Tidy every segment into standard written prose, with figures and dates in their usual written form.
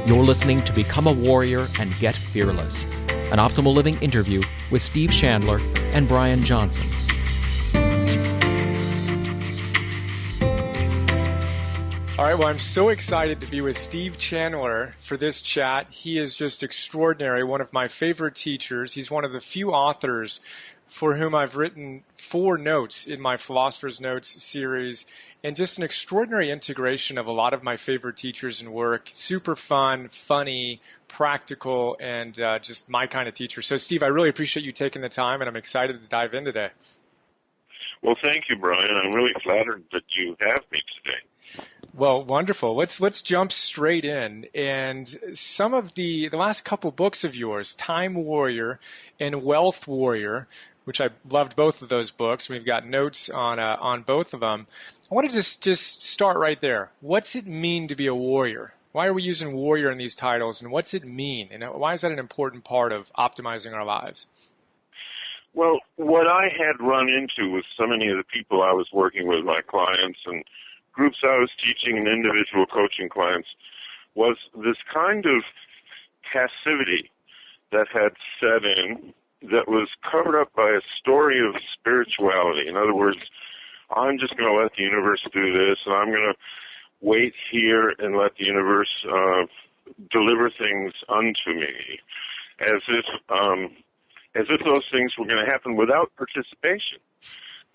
You're listening to Become a Warrior and Get Fearless, an Optimal Living interview with Steve Chandler and Brian Johnson. All right, well, I'm so excited to be with Steve Chandler for this chat. He is just extraordinary, one of my favorite teachers. He's one of the few authors for whom I've written 4 notes in my Philosopher's Notes series, and just an extraordinary integration of a lot of my favorite teachers and work. Super fun, funny, practical, and just my kind of teacher. So, Steve, I really appreciate you taking the time, and I'm excited to dive in today. Well, thank you, Brian. I'm really flattered that you have me today. Well, wonderful. Let's jump straight in. And some of the last couple books of yours, Time Warrior and Wealth Warrior, which I loved both of those books. We've got notes on both of them. I want to just start right there. What's it mean to be a warrior? Why are we using warrior in these titles, and what's it mean? And why is that an important part of optimizing our lives? Well, what I had run into with so many of the people I was working with, my clients and groups I was teaching and individual coaching clients, was this kind of passivity that had set in that was covered up by a story of spirituality. In other words, I'm just going to let the universe do this, and I'm going to wait here and let the universe deliver things unto me, as if those things were going to happen without participation.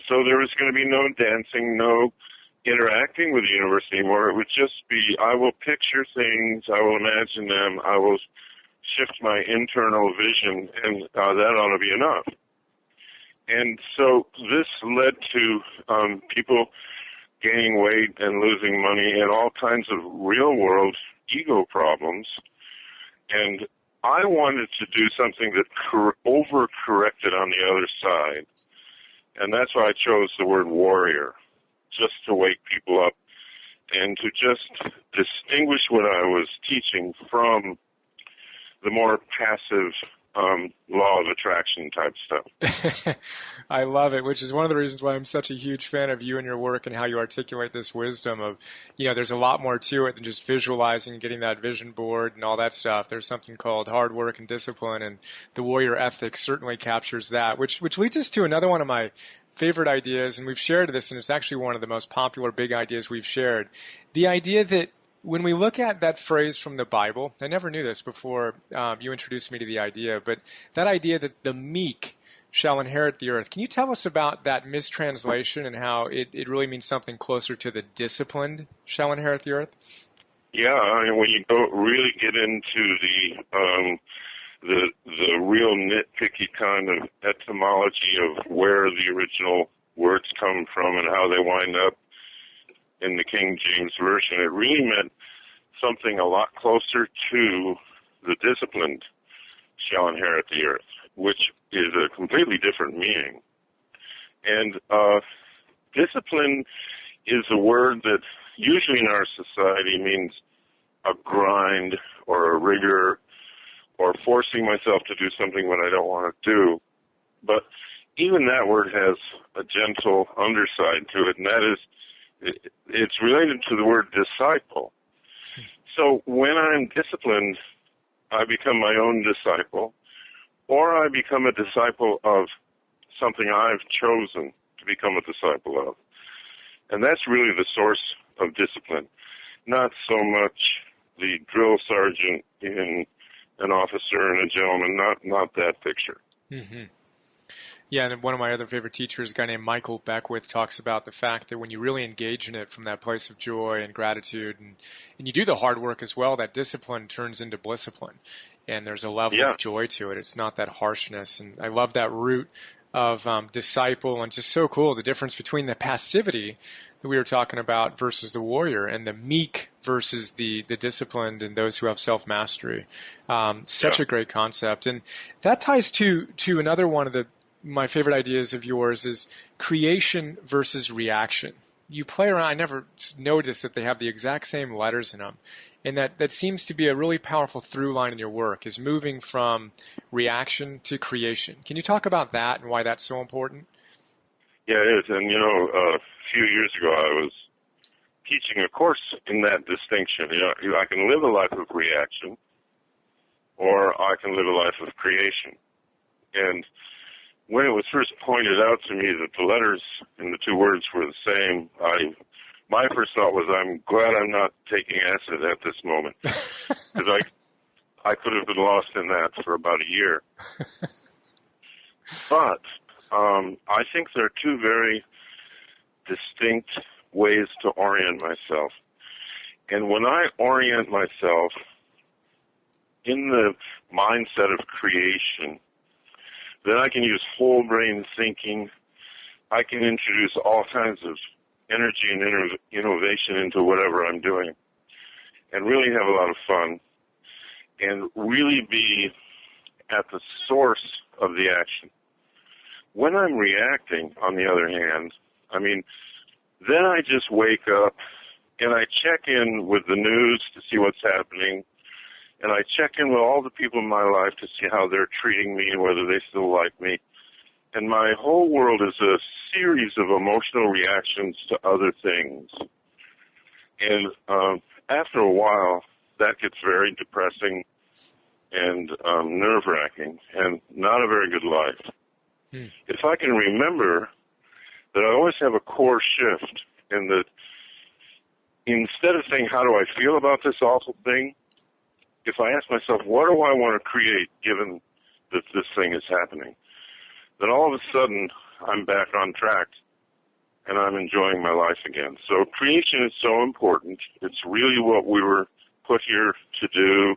So there was going to be no dancing, no interacting with the universe anymore. It would just be, I will picture things, I will imagine them, I will shift my internal vision, and that ought to be enough. And so this led to people gaining weight and losing money and all kinds of real-world ego problems. And I wanted to do something that overcorrected on the other side. And that's why I chose the word warrior, just to wake people up and to just distinguish what I was teaching from the more passive law of attraction type stuff. I love it, which is one of the reasons why I'm such a huge fan of you and your work and how you articulate this wisdom of, there's a lot more to it than just visualizing and getting that vision board and all that stuff. There's something called hard work and discipline, and the warrior ethic certainly captures that, which leads us to another one of my favorite ideas, and we've shared this, and it's actually one of the most popular big ideas we've shared. The idea that when we look at that phrase from the Bible, I never knew this before you introduced me to the idea, but that idea that the meek shall inherit the earth. Can you tell us about that mistranslation and how it really means something closer to the disciplined shall inherit the earth? Yeah, I mean, when you really get into the real nitpicky kind of etymology of where the original words come from and how they wind up in the King James Version, it really meant something a lot closer to the disciplined shall inherit the earth, which is a completely different meaning. And discipline is a word that usually in our society means a grind or a rigor or forcing myself to do something when I don't want to do. But even that word has a gentle underside to it, and that is it's related to the word disciple. So when I'm disciplined, I become my own disciple, or I become a disciple of something I've chosen to become a disciple of. And that's really the source of discipline, not so much the drill sergeant in an officer and a gentleman, not that picture. Mm-hmm. Yeah, and one of my other favorite teachers, a guy named Michael Beckwith, talks about the fact that when you really engage in it from that place of joy and gratitude, and you do the hard work as well, that discipline turns into blisscipline. And there's a level of joy to it. It's not that harshness. And I love that root of disciple, and just so cool, the difference between the passivity that we were talking about versus the warrior, and the meek versus the disciplined and those who have self-mastery. Such a great concept. And that ties to another one of my favorite ideas of yours is creation versus reaction. You play around, I never noticed that they have the exact same letters in them. And that seems to be a really powerful through line in your work, is moving from reaction to creation. Can you talk about that and why that's so important? Yeah, it is. And, a few years ago I was teaching a course in that distinction. I can live a life of reaction, or I can live a life of creation. And when it was first pointed out to me that the letters in the two words were the same, my first thought was, I'm glad I'm not taking acid at this moment, because I could have been lost in that for about a year. But I think there are two very distinct ways to orient myself. And when I orient myself in the mindset of creation, then I can use whole brain thinking. I can introduce all kinds of energy and innovation into whatever I'm doing and really have a lot of fun and really be at the source of the action. When I'm reacting, on the other hand, then I just wake up and I check in with the news to see what's happening, and I check in with all the people in my life to see how they're treating me and whether they still like me. And my whole world is a series of emotional reactions to other things. And after a while, that gets very depressing and nerve-wracking and not a very good life. If I can remember that I always have a core shift, and that instead of saying, how do I feel about this awful thing, if I ask myself, what do I want to create given that this thing is happening, then all of a sudden I'm back on track and I'm enjoying my life again. So creation is so important. It's really what we were put here to do.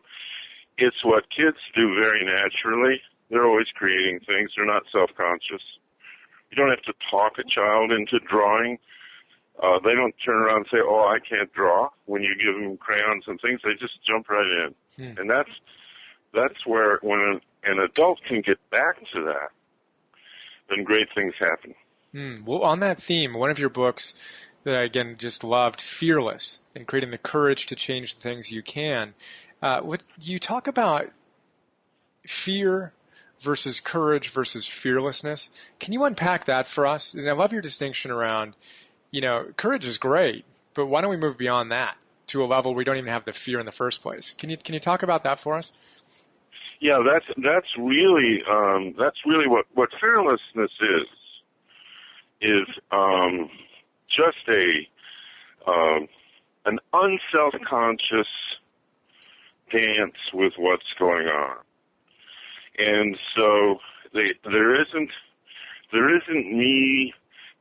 It's what kids do very naturally. They're always creating things. They're not self-conscious. You don't have to talk a child into drawing. They don't turn around and say, oh, I can't draw. When you give them crayons and things, they just jump right in. And that's where, when an adult can get back to that, then great things happen. Well, on that theme, one of your books that I, again, just loved, Fearless, and creating the courage to change the things you can. You talk about fear versus courage versus fearlessness. Can you unpack that for us? And I love your distinction around, courage is great, but why don't we move beyond that to a level where we don't even have the fear in the first place? Can you talk about that for us? Yeah, that's really what fearlessness is just an unself-conscious dance with what's going on. And so there isn't me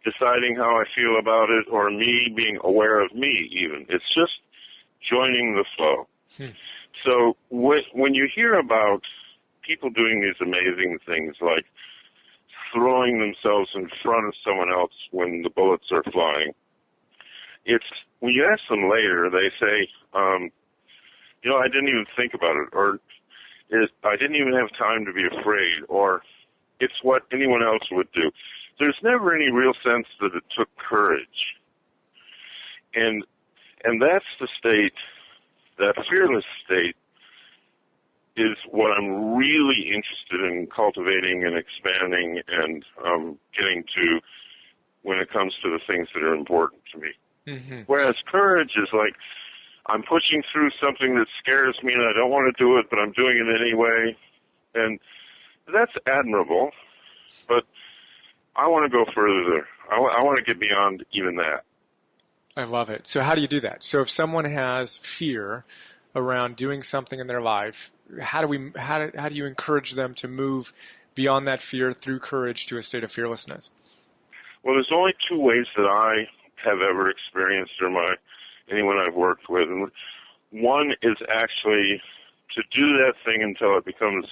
deciding how I feel about it, or me being aware of me even. It's just joining the flow. So when you hear about people doing these amazing things like throwing themselves in front of someone else when the bullets are flying, it's when you ask them later, they say, I didn't even think about it, or I didn't even have time to be afraid, or it's what anyone else would do. There's never any real sense that it took courage. And that's the state, that fearless state, is what I'm really interested in cultivating and expanding and getting to when it comes to the things that are important to me. Whereas courage is like, I'm pushing through something that scares me and I don't want to do it, but I'm doing it anyway. And that's admirable, but I want to go further. I want to get beyond even that. I love it. So how do you do that? So if someone has fear around doing something in their life, how do you encourage them to move beyond that fear through courage to a state of fearlessness? Well, there's only two ways that I have ever experienced, or anyone I've worked with. And one is actually to do that thing until it becomes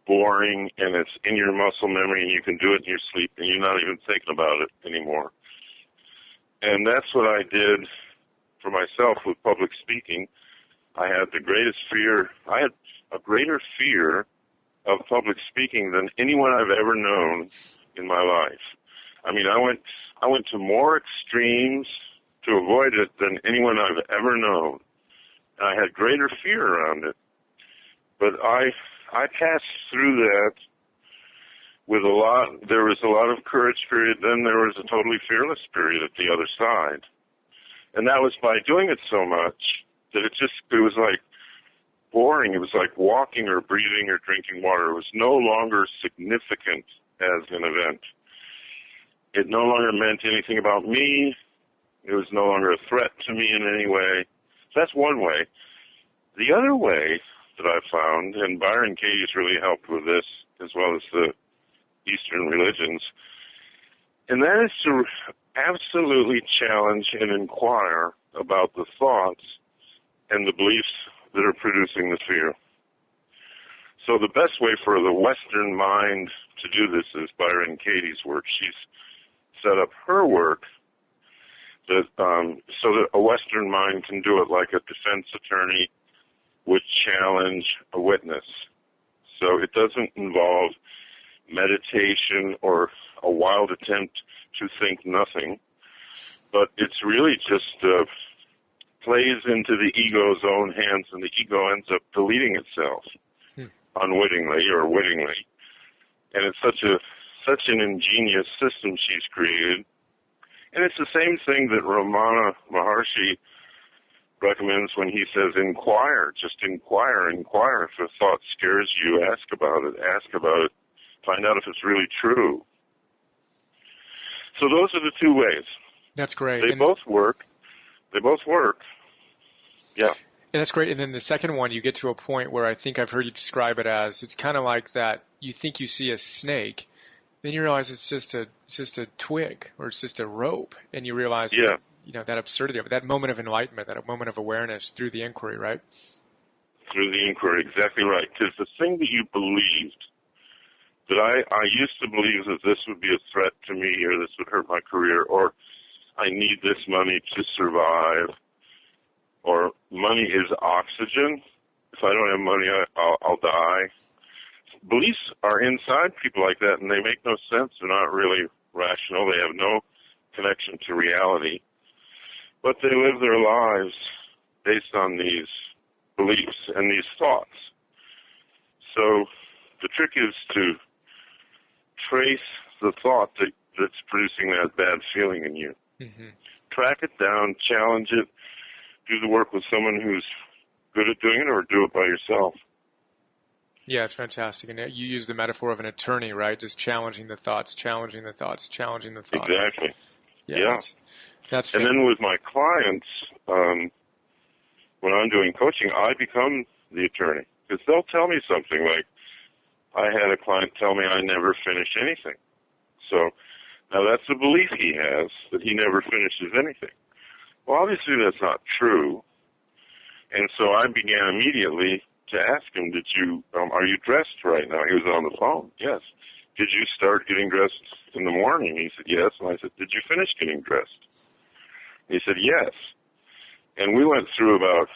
boring and it's in your muscle memory and you can do it in your sleep and you're not even thinking about it anymore. And that's what I did for myself with public speaking. I had the greatest fear. I had a greater fear of public speaking than anyone I've ever known in my life. I mean, I went to more extremes to avoid it than anyone I've ever known. And I had greater fear around it. But I passed through that with there was a lot of courage period, then there was a totally fearless period at the other side. And that was by doing it so much that it was like boring. It was like walking or breathing or drinking water. It was no longer significant as an event. It no longer meant anything about me. It was no longer a threat to me in any way. So that's one way. The other way that I've found, and Byron Katie's really helped with this, as well as the Eastern religions, and that is to absolutely challenge and inquire about the thoughts and the beliefs that are producing the fear. So the best way for the Western mind to do this is Byron Katie's work. She's set up her work that, so that a Western mind can do it like a defense attorney would challenge a witness. So it doesn't involve meditation or a wild attempt to think nothing, but it's really just plays into the ego's own hands, and the ego ends up deleting itself unwittingly or wittingly. And it's such an ingenious system she's created. And it's the same thing that Ramana Maharshi recommends when he says inquire, just inquire. If a thought scares you, ask about it, find out if it's really true. So those are the two ways. That's great. They both work. Yeah. And that's great. And then the second one, you get to a point where I think I've heard you describe it as, it's kind of like that you think you see a snake, then you realize it's just a twig, or it's just a rope, and you realize that, that absurdity of it, that moment of enlightenment, that moment of awareness through the inquiry, right? Through the inquiry, exactly right. Because the thing that you believed, that I used to believe that this would be a threat to me, or this would hurt my career, or I need this money to survive, or money is oxygen. If I don't have money, I'll die. Beliefs are inside people like that, and they make no sense. They're not really rational. They have no connection to reality. But they live their lives based on these beliefs and these thoughts. So the trick is to trace the thought that's producing that bad feeling in you. Mm-hmm. Track it down, challenge it, do the work with someone who's good at doing it, or do it by yourself. Yeah, it's fantastic. And you use the metaphor of an attorney, right? Just challenging the thoughts. Exactly. Yeah. That's and then with my clients, when I'm doing coaching, I become the attorney. Because they'll tell me something like, I had a client tell me I never finish anything. So now that's a belief he has, that he never finishes anything. Well, obviously that's not true. And so I began immediately to ask him, are you dressed right now? He was on the phone. Yes. Did you start getting dressed in the morning? He said, yes. And I said, did you finish getting dressed? He said, yes. And we went through about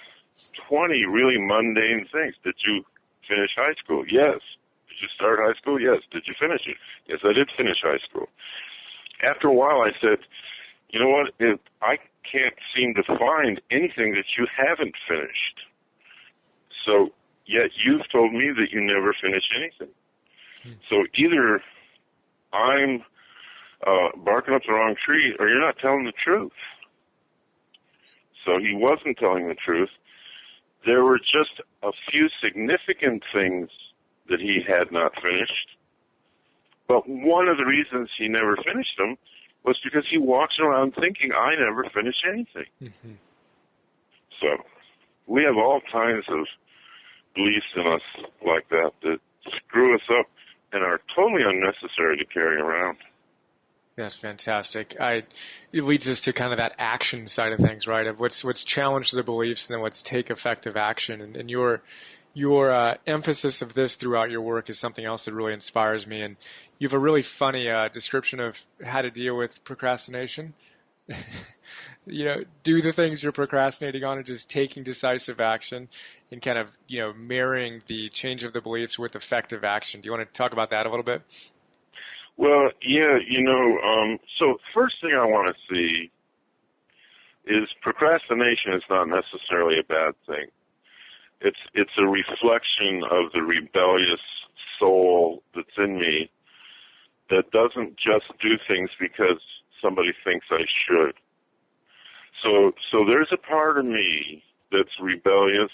20 really mundane things. Did you finish high school? Yes. Did you start high school? Yes. Did you finish it? Yes, I did finish high school. After a while, I said, you know what? I can't seem to find anything that you haven't finished. So, yet you've told me that you never finish anything. So either I'm barking up the wrong tree, or you're not telling the truth. So he wasn't telling the truth. There were just a few significant things that he had not finished. But one of the reasons he never finished them was because he walks around thinking, I never finish anything. Mm-hmm. So we have all kinds of beliefs in us like that screw us up and are totally unnecessary to carry around. That's fantastic. It leads us to kind of that action side of things, right? Of what's challenge the beliefs and then what's take effective action. And your emphasis of this throughout your work is something else that really inspires me. And you have a really funny description of how to deal with procrastination. Do the things you're procrastinating on and just taking decisive action and kind of, marrying the change of the beliefs with effective action. Do you want to talk about that a little bit? Well, yeah, so first thing I want to see is procrastination is not necessarily a bad thing. It's a reflection of the rebellious soul that's in me that doesn't just do things because somebody thinks I should. So there's a part of me that's rebellious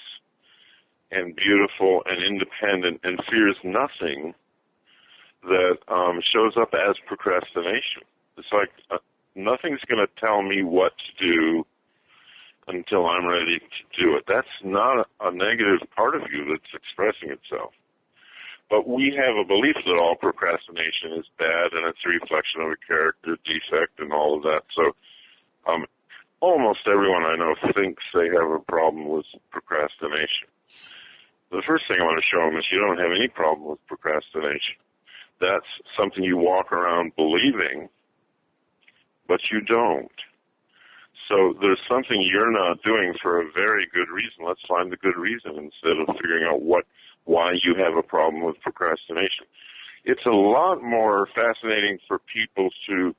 and beautiful and independent and fears nothing that shows up as procrastination. It's like nothing's going to tell me what to do until I'm ready to do it. That's not a negative part of you that's expressing itself. But we have a belief that all procrastination is bad and it's a reflection of a character defect and all of that. So almost everyone I know thinks they have a problem with procrastination. The first thing I want to show them is you don't have any problem with procrastination. That's something you walk around believing, but you don't. So there's something you're not doing for a very good reason. Let's find the good reason instead of figuring out why you have a problem with procrastination. It's a lot more fascinating for people to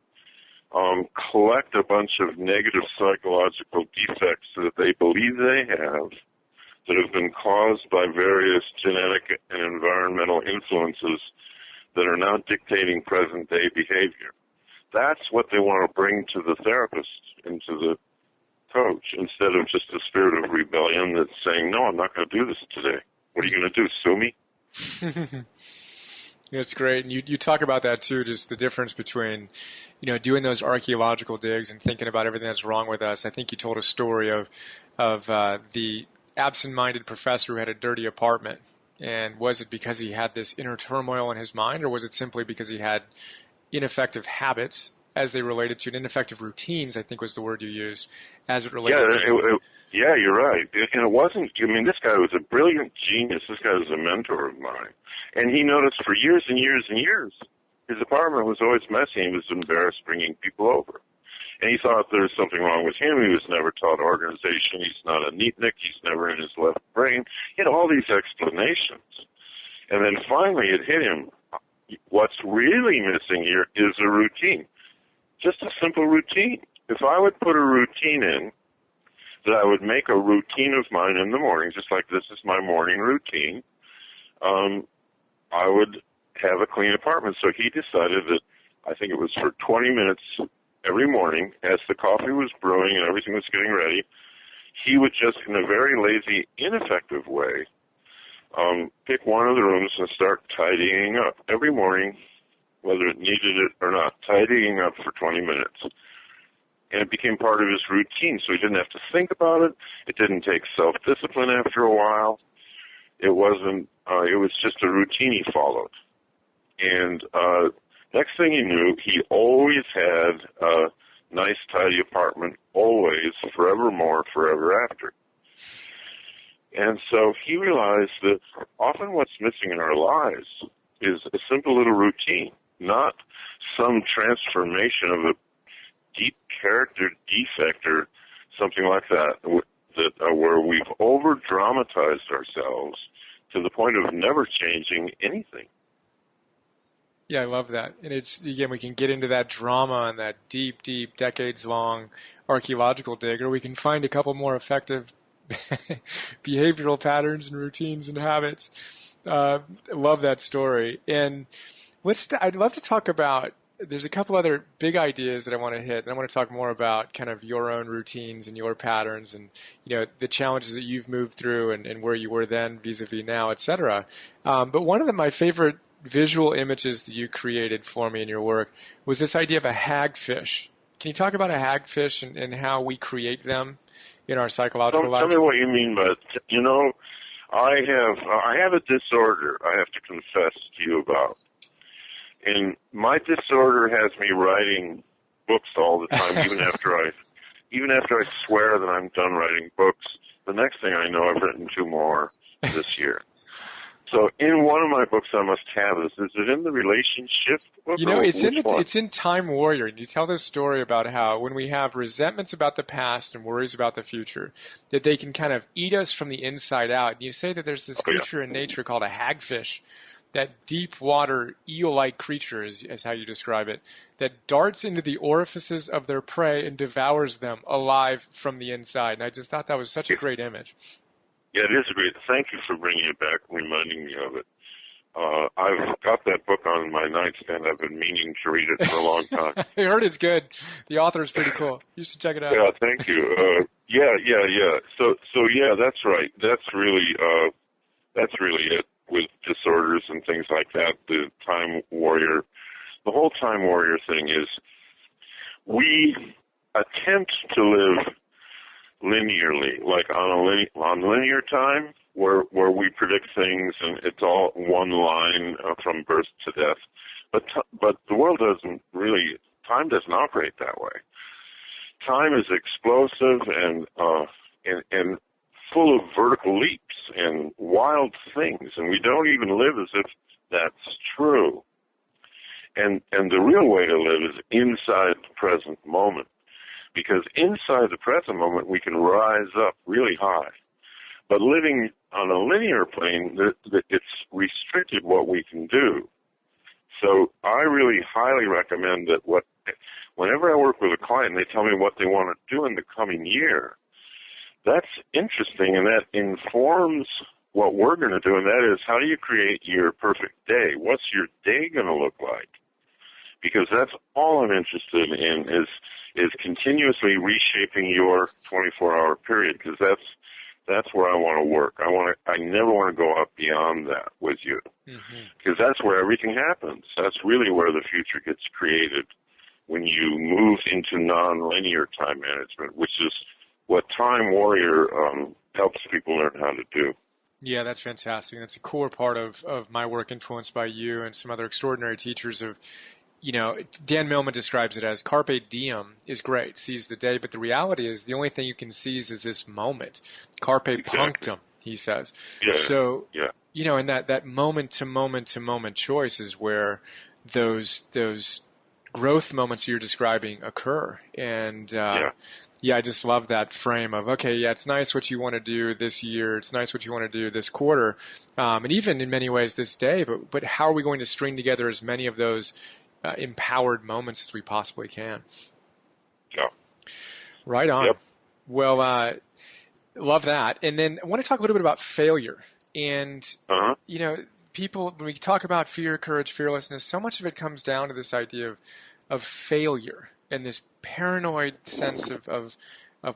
collect a bunch of negative psychological defects that they believe they have that have been caused by various genetic and environmental influences that are now dictating present-day behavior. That's what they want to bring to the therapist and to the coach instead of just a spirit of rebellion that's saying, no, I'm not going to do this today. What are you going to do, sue me? That's great. And you talk about that too, just the difference between, doing those archaeological digs and thinking about everything that's wrong with us. I think you told a story of the absent-minded professor who had a dirty apartment. And was it because he had this inner turmoil in his mind, or was it simply because he had ineffective habits as they related to, and ineffective routines, I think was the word you used, as it related to... Yeah, you're right. And it wasn't, this guy was a brilliant genius. This guy was a mentor of mine. And he noticed for years and years and years, his apartment was always messy. He was embarrassed bringing people over. And he thought there was something wrong with him. He was never taught organization. He's not a neatnik. He's never in his left brain. He had all these explanations. And then finally it hit him. What's really missing here is a routine. Just a simple routine. If I would put a routine in, that I would make a routine of mine in the morning, just like this is my morning routine, I would have a clean apartment. So he decided that, I think it was for 20 minutes every morning, as the coffee was brewing and everything was getting ready, he would just, in a very lazy, ineffective way, pick one of the rooms and start tidying up every morning, whether it needed it or not, tidying up for 20 minutes. And it became part of his routine, so he didn't have to think about it. It didn't take self-discipline after a while. It wasn't, it was just a routine he followed. And next thing he knew, he always had a nice, tidy apartment, always, forevermore, forever after. And so he realized that often what's missing in our lives is a simple little routine, not some transformation of a deep character defect or something like that, where we've over-dramatized ourselves to the point of never changing anything. Yeah, I love that. And it's, again, we can get into that drama and that deep, deep, decades-long archaeological dig, or we can find a couple more effective behavioral patterns and routines and habits. Love that story. And I'd love to talk about, there's a couple other big ideas that I want to hit, and I want to talk more about kind of your own routines and your patterns and, the challenges that you've moved through and where you were then vis-a-vis now, et cetera. But one of my favorite visual images that you created for me in your work was this idea of a hagfish. Can you talk about a hagfish and how we create them in our psychological lives? Tell me what you mean by it. I have a disorder I have to confess to you about. And my disorder has me writing books all the time, even after I swear that I'm done writing books. The next thing I know, I've written 2 more this year. So in one of my books, I must have this. Is it in the relationship book? It's in Time Warrior. And you tell this story about how when we have resentments about the past and worries about the future, that they can kind of eat us from the inside out. And you say that there's this creature in nature called a hagfish, that deep water eel-like creature is how you describe it, that darts into the orifices of their prey and devours them alive from the inside. And I just thought that was such a great image. Yeah, it is great. Thank you for bringing it back, reminding me of it. I've got that book on my nightstand. I've been meaning to read it for a long time. I heard it's good. The author is pretty cool. You should check it out. Yeah, thank you. Yeah. So yeah, that's right. That's really it with disorders and things like that. The time warrior, the whole time warrior thing is we attempt to live linearly, like on linear time, where we predict things and it's all one line from birth to death. But the world doesn't really. Time doesn't operate that way. Time is explosive and full of vertical leaps and wild things, and we don't even live as if that's true. And the real way to live is inside the present moment, because inside the present moment we can rise up really high. But living on a linear plane, it's restricted what we can do. So I really highly recommend that whenever I work with a client and they tell me what they want to do in the coming year, that's interesting, and that informs what we're going to do, and that is, how do you create your perfect day? What's your day going to look like? Because that's all I'm interested in is continuously reshaping your 24-hour period, because that's where I want to work. I never want to go up beyond that with you, because that's where everything happens. That's really where the future gets created when you move into nonlinear time management, which is what Time Warrior helps people learn how to do. Yeah, that's fantastic. That's a core part of my work, influenced by you and some other extraordinary teachers of, Dan Millman describes it as carpe diem is great, seize the day, but the reality is the only thing you can seize is this moment. Carpe punctum, he says. Yeah. So, yeah. And that moment to moment to moment choice is where those growth moments you're describing occur. And I just love that frame of, okay, yeah, it's nice what you want to do this year. It's nice what you want to do this quarter. And even in many ways this day, but how are we going to string together as many of those empowered moments as we possibly can? Yeah. Right on. Yep. Well, love that. And then I want to talk a little bit about failure. And, people, when we talk about fear, courage, fearlessness, so much of it comes down to this idea of failure and this paranoid sense of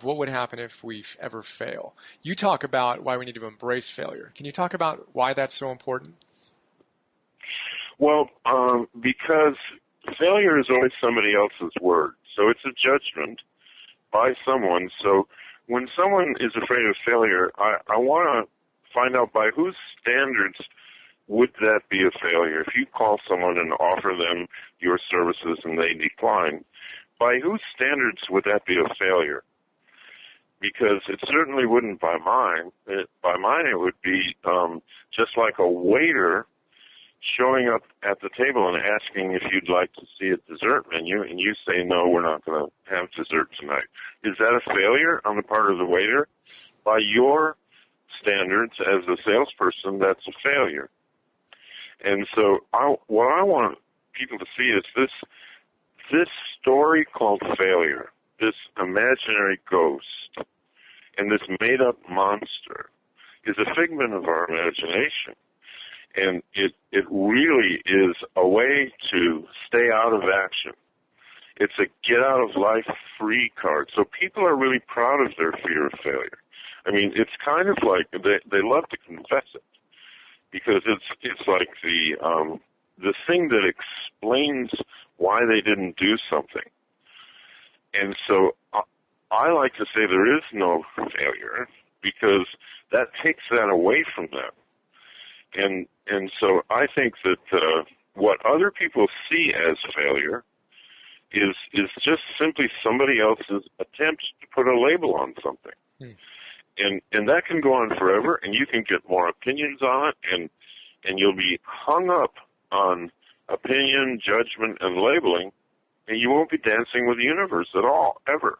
what would happen if we ever fail. You talk about why we need to embrace failure. Can you talk about why that's so important? Well, because failure is always somebody else's word. So it's a judgment by someone. So when someone is afraid of failure, I want to find out by whose standards would that be a failure. If you call someone and offer them your services and they decline, by whose standards would that be a failure? Because it certainly wouldn't by mine. By mine, it would be just like a waiter showing up at the table and asking if you'd like to see a dessert menu, and you say, no, we're not going to have dessert tonight. Is that a failure on the part of the waiter? By your standards as a salesperson, that's a failure. And so what I want people to see is this story called failure, this imaginary ghost, and this made-up monster is a figment of our imagination. And it really is a way to stay out of action. It's a get-out-of-life-free card. So people are really proud of their fear of failure. I mean, it's kind of like they love to confess it, because it's like the thing that explains why they didn't do something. And so I like to say there is no failure, because that takes that away from them. And so I think that what other people see as failure is just simply somebody else's attempt to put a label on something. And that can go on forever, and you can get more opinions on it, and you'll be hung up on opinion, judgment, and labeling, and you won't be dancing with the universe at all, ever.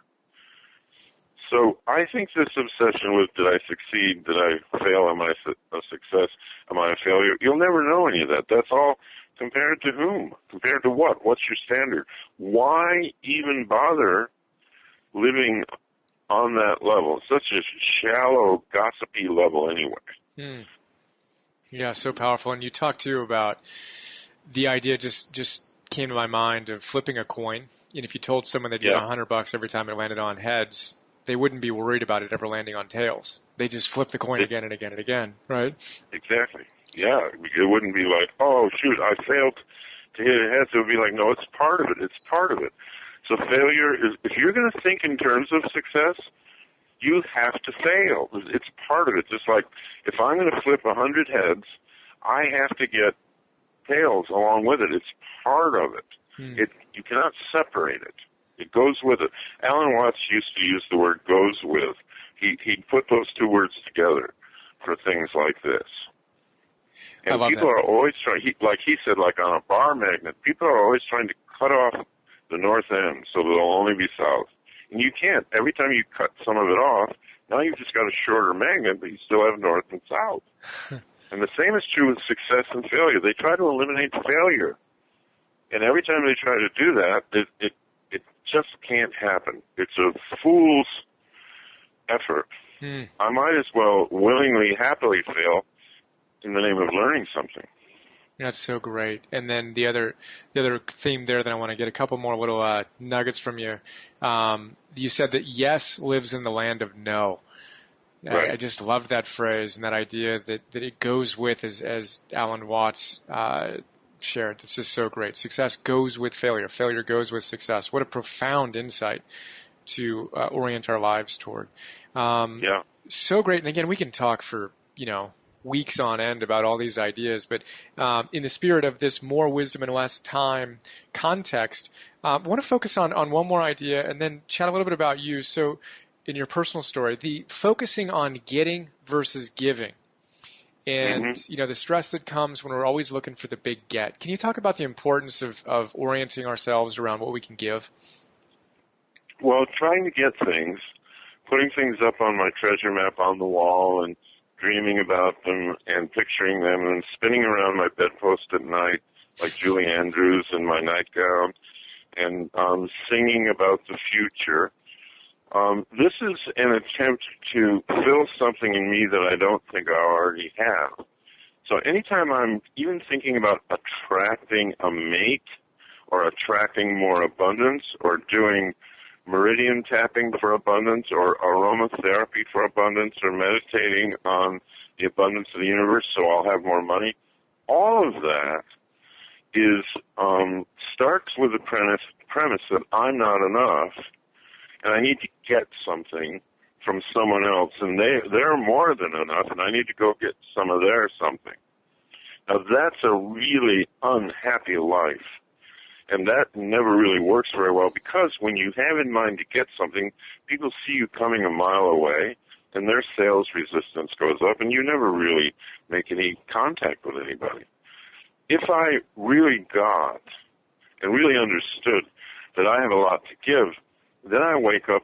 So I think this obsession with, did I succeed, did I fail, am I a success, am I a failure, you'll never know any of that. That's all compared to whom? Compared to what? What's your standard? Why even bother living on that level? Such a shallow, gossipy level anyway. Yeah, so powerful. And you talked too about the idea just came to my mind of flipping a coin. And if you told someone they'd get $100 every time it landed on heads, they wouldn't be worried about it ever landing on tails. They just flip the coin again and again and again, right? Exactly. Yeah, it wouldn't be like, oh, shoot, I failed to hit heads. It would be like, no, it's part of it. It's part of it. So failure is, if you're going to think in terms of success, you have to fail. It's part of it. Just like if I'm going to flip 100 heads, I have to get tails along with it. It's part of it. You cannot separate it. It goes with it. Alan Watts used to use the word goes with. He'd put those two words together for things like this. And people are always trying, like he said, like on a bar magnet, people are always trying to cut off the north end so there'll only be south. And you can't. Every time you cut some of it off, now you've just got a shorter magnet, but you still have north and south. And the same is true with success and failure. They try to eliminate failure. And every time they try to do that, it just can't happen. It's a fool's effort. I might as well willingly, happily fail in the name of learning something. That's so great. And then the other theme there that I want to get a couple more little nuggets from you. You said that yes lives in the land of no. Right. I just love that phrase and that idea that it goes with, as Alan Watts shared. It's just so great. Success goes with failure. Failure goes with success. What a profound insight to orient our lives toward. So great. And again, we can talk for, weeks on end about all these ideas, but in the spirit of this more wisdom and less time context, I want to focus on one more idea and then chat a little bit about you. So in your personal story, the focusing on getting versus giving and, the stress that comes when we're always looking for the big get. Can you talk about the importance of orienting ourselves around what we can give? Well, trying to get things, putting things up on my treasure map on the wall and dreaming about them and picturing them and spinning around my bedpost at night like Julie Andrews in my nightgown and singing about the future. This is an attempt to fill something in me that I don't think I already have. So anytime I'm even thinking about attracting a mate or attracting more abundance or doing meridian tapping for abundance or aromatherapy for abundance or meditating on the abundance of the universe so I'll have more money, all of that is starts with the premise that I'm not enough and I need to get something from someone else, and they're more than enough, and I need to go get some of their something. Now, that's a really unhappy life, and that never really works very well because when you have in mind to get something, people see you coming a mile away, and their sales resistance goes up, and you never really make any contact with anybody. If I really got and really understood that I have a lot to give, then I wake up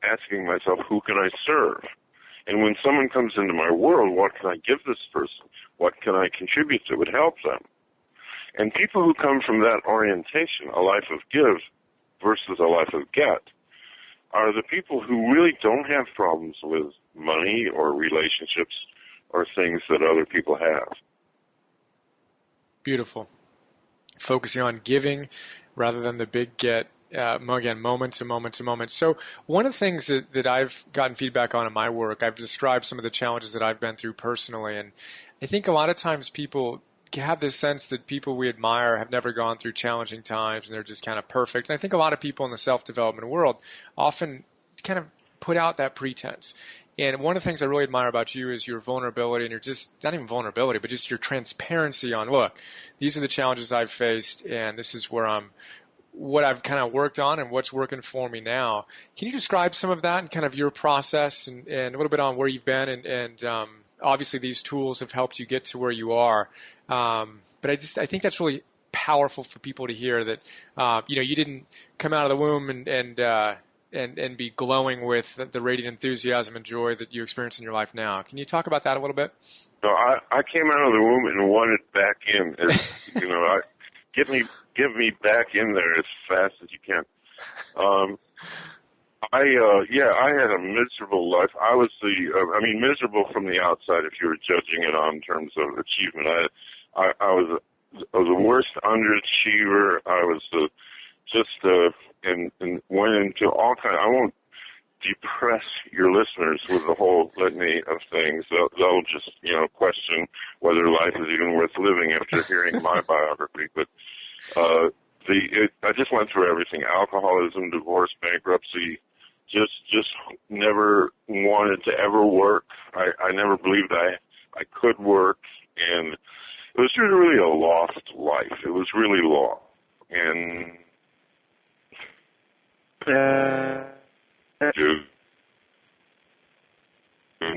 asking myself, who can I serve? And when someone comes into my world, what can I give this person? What can I contribute that would help them? And people who come from that orientation, a life of give versus a life of get, are the people who really don't have problems with money or relationships or things that other people have. Beautiful. Focusing on giving rather than the big get. Again, moment to moment to moment. So one of the things that I've gotten feedback on in my work, I've described some of the challenges that I've been through personally. And I think a lot of times people have this sense that people we admire have never gone through challenging times and they're just kind of perfect. And I think a lot of people in the self-development world often kind of put out that pretense. And one of the things I really admire about you is your vulnerability and your just, not even vulnerability, but just your transparency on, look, these are the challenges I've faced and this is what I've kind of worked on and what's working for me now. Can you describe some of that and kind of your process and a little bit on where you've been and obviously these tools have helped you get to where you are. But I think that's really powerful for people to hear that, you didn't come out of the womb and be glowing with the radiant enthusiasm and joy that you experience in your life now. Can you talk about that a little bit? So I came out of the womb and wanted back in. Give me back in there as fast as you can. I had a miserable life. I was miserable from the outside if you were judging it on terms of achievement. I was the worst underachiever. I was and went into all kind. I won't depress your listeners with the whole litany of things. They'll just, question whether life is even worth living after hearing my biography. But I just went through everything: alcoholism, divorce, bankruptcy. Just never wanted to ever work. I never believed I could work, and it was really a lost life. It was really lost, and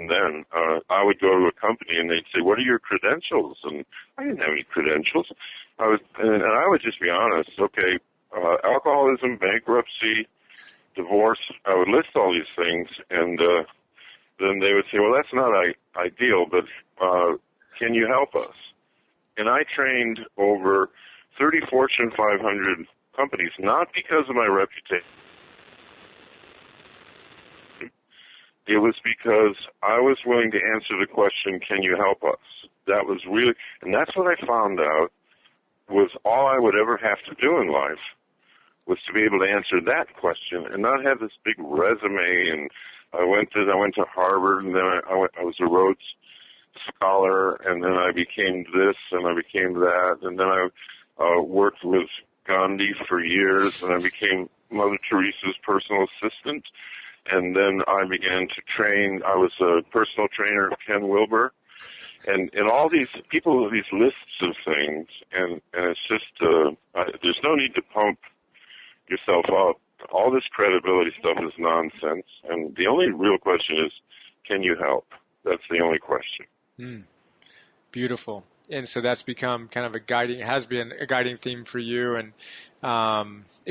then I would go to a company and they'd say, "What are your credentials?" And I didn't have any credentials. And I would just be honest. Okay, alcoholism, bankruptcy, divorce. I would list all these things, and then they would say, "Well, that's not ideal, but can you help us?" And I trained over 30 Fortune 500 companies, not because of my reputation. It was because I was willing to answer the question, "Can you help us?" That was really, and that's what I found out was all I would ever have to do in life was to be able to answer that question and not have this big resume. And I went to Harvard, and then I was a Rhodes Scholar, and then I became this, and I became that, and then I worked with Gandhi for years, and I became Mother Teresa's personal assistant. And then I began to train. I was a personal trainer of Ken Wilber, and all these people have these lists of things, and it's just there's no need to pump yourself up. All this credibility stuff is nonsense, and the only real question is, can you help? That's the only question. Beautiful. And so that's become kind of has been a guiding theme for you. And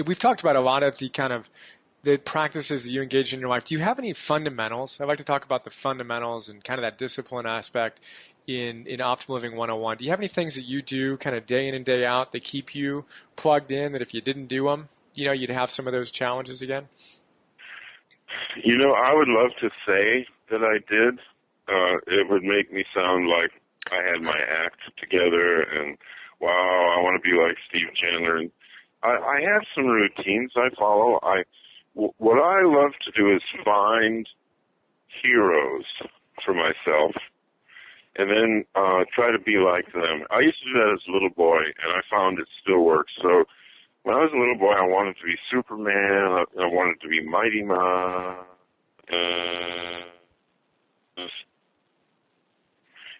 we've talked about a lot of the practices that you engage in your life. Do you have any fundamentals? I'd like to talk about the fundamentals and kind of that discipline aspect in Optimal Living 101. Do you have any things that you do kind of day in and day out that keep you plugged in, that if you didn't do them, you'd have some of those challenges again? I would love to say that I did. It would make me sound like I had my act together and, wow, I want to be like Steve Chandler. And I have some routines I follow. What I love to do is find heroes for myself and then try to be like them. I used to do that as a little boy, and I found it still works. So when I was a little boy, I wanted to be Superman. I wanted to be Mighty Mouse.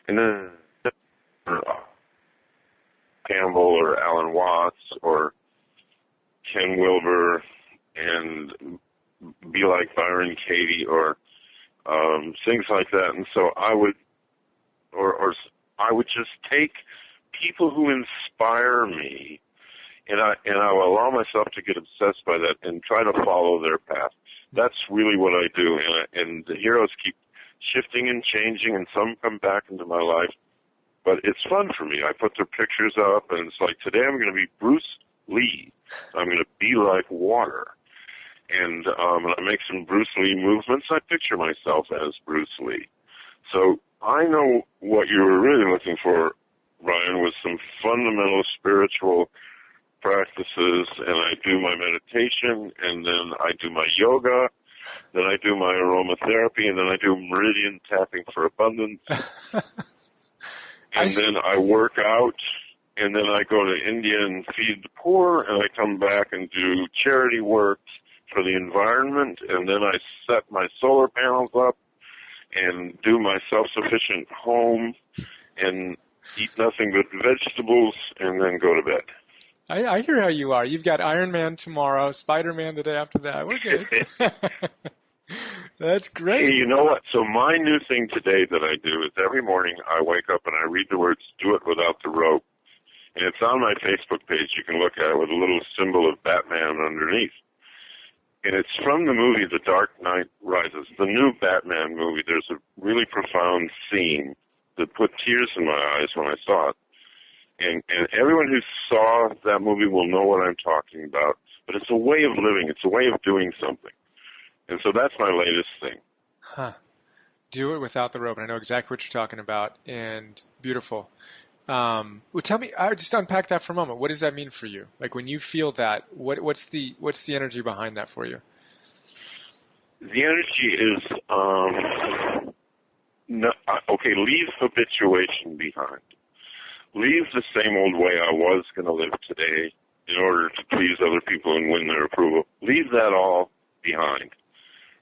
And then Campbell or Alan Watts or Ken Wilber, and be like Byron Katie or things like that. And so I would, or I would just take people who inspire me, and I will allow myself to get obsessed by that and try to follow their path. That's really what I do, and the heroes keep shifting and changing, and some come back into my life. But it's fun for me. I put their pictures up, and it's like, today I'm going to be Bruce Lee. I'm going to be like water. And when I make some Bruce Lee movements, I picture myself as Bruce Lee. So I know what you were really looking for, Brian, was some fundamental spiritual practices, and I do my meditation, and then I do my yoga, then I do my aromatherapy, and then I do meridian tapping for abundance. And then I work out, and then I go to India and feed the poor, and I come back and do charity work for the environment, and then I set my solar panels up and do my self-sufficient home and eat nothing but vegetables and then go to bed. I hear how you are. You've got Iron Man tomorrow, Spider-Man the day after that. We're good. That's great. Hey, you know what? So my new thing today that I do is every morning I wake up and I read the words, "Do it without the rope." And it's on my Facebook page. You can look at it with a little symbol of Batman underneath. And it's from the movie The Dark Knight Rises, the new Batman movie. There's a really profound scene that put tears in my eyes when I saw it. And everyone who saw that movie will know what I'm talking about. But it's a way of living. It's a way of doing something. And so that's my latest thing. Huh. Do it without the rope. And I know exactly what you're talking about. And beautiful. Well, tell me, just unpack that for a moment. What does that mean for you? Like when you feel that, what's the energy behind that for you? The energy is, leave habituation behind. Leave the same old way I was going to live today in order to please other people and win their approval. Leave that all behind.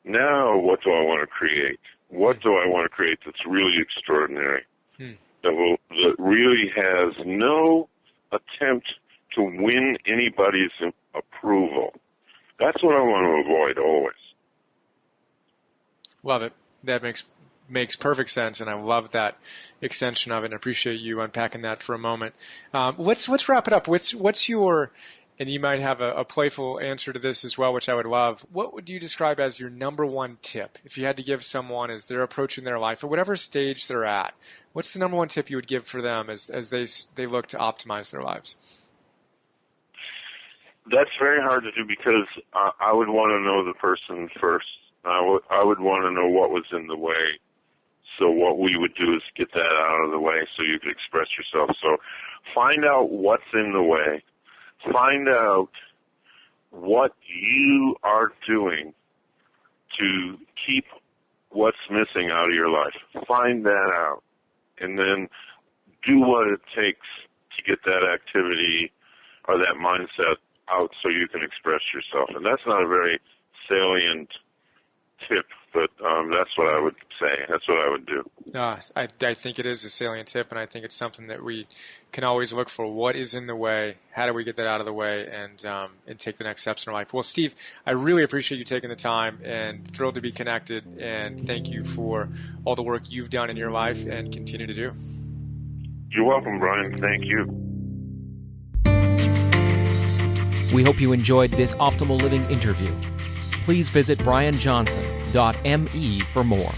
Now, what do I want to create? What do I want to create that's really extraordinary? That really has no attempt to win anybody's approval. That's what I want to avoid always. Love it. That makes perfect sense, and I love that extension of it. And I appreciate you unpacking that for a moment. Let's wrap it up. What's your, and you might have a playful answer to this as well, which I would love. What would you describe as your number one tip if you had to give someone as they're approaching their life at whatever stage they're at? What's the number one tip you would give for them as they look to optimize their lives? That's very hard to do because I would want to know the person first. I would want to know what was in the way. So what we would do is get that out of the way so you could express yourself. So find out what's in the way. Find out what you are doing to keep what's missing out of your life. Find that out. And then do what it takes to get that activity or that mindset out so you can express yourself. And that's not a very salient tip, but that's what I would say. That's what I would do. I think it is a salient tip, and I think it's something that we can always look for. What is in the way? How do we get that out of the way and take the next steps in our life? Well, Steve, I really appreciate you taking the time and thrilled to be connected, and thank you for all the work you've done in your life and continue to do. You're welcome, Brian. Thank you. We hope you enjoyed this Optimal Living interview. Please visit brianjohnson.me for more.